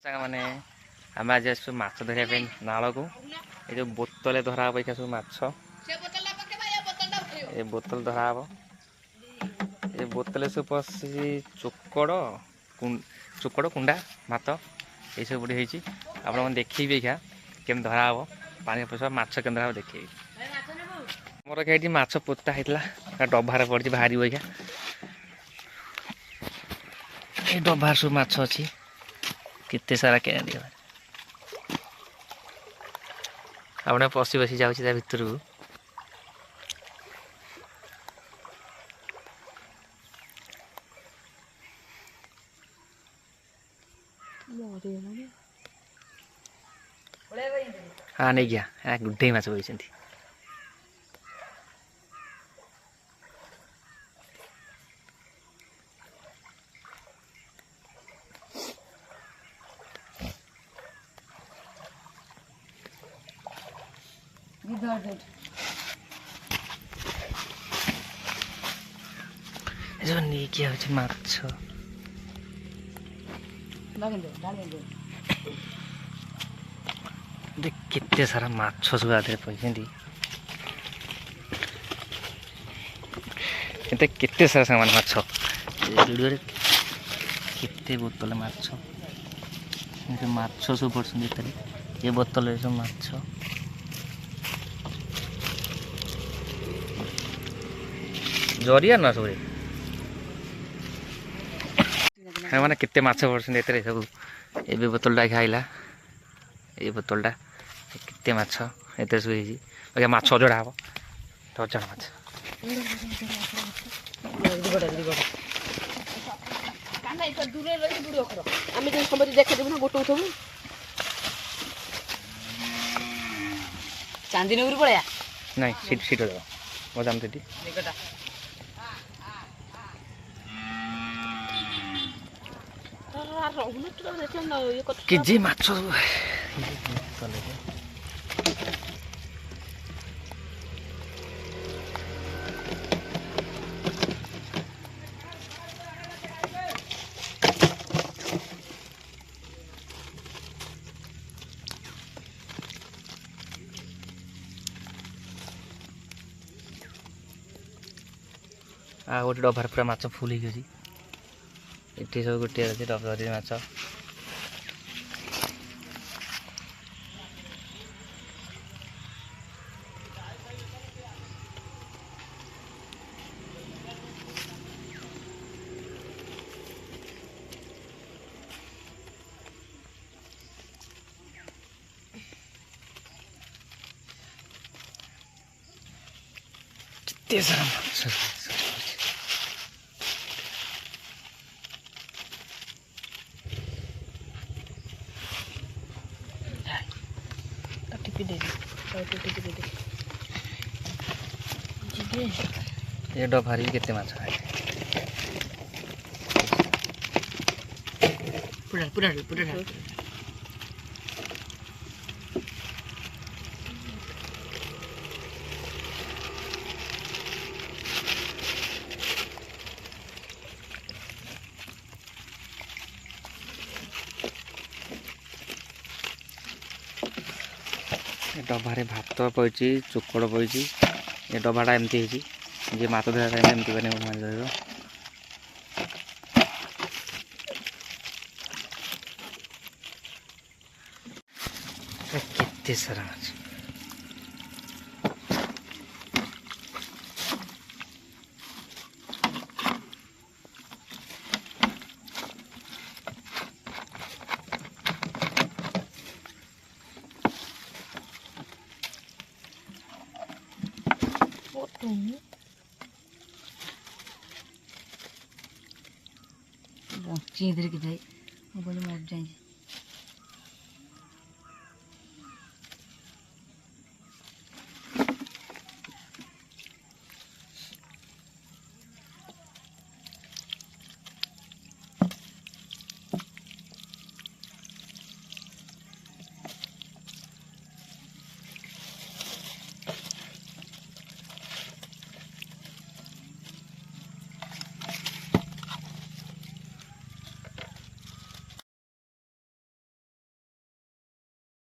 मैंने आम आज आस माछ धरने नाल को ये जो बोतल धरा हम सब माछ ये बोतल धरा हम ये बोतल सब पशी चोकड़ चोकड़ कुंडा भात ये सब गोटे होती आप देखी क्या केम धरा हम पानी पशा माछ के धरा देखे मोर क्या माछ पोता होता डबार पड़ी बाहर क्या ये डबार सब माछ अच्छी केते सारा क्या आपने पशि बसी जाऊँ भितर को हाँ नहीं गया गुड्डे माछ बही जो नहीं किया माछ देख केते सारा माछ सब आधे पड़े केते सारा सामान माछ वीडियो केते बोतल माछ माछ सब पड़े ये बोतल सब माछ जरिया ना सब मैंने केते माछ पड़े सब ये बोतलटा खाइला ये बोतलटा केते माछ एते सब होई माछ अजड़ा हम अजड़ा माछ चांदीनगर पड़े नहीं सीट सीट मजाम थी केजी माछ आ गोटे डबार पूरा माछ फुल होगी ये सब गोटे अच्छे डबरी माछ कितने सारा माछ ये डबारी केते माछ खाए पूरा पूरा पूरा डबारे भात पड़ी चोकड़ पड़ी ये डबाटा एमती जी माछ धरा टाइम एमती बने माछ धर केते सारा माछ चींदर के जाए मर जाए।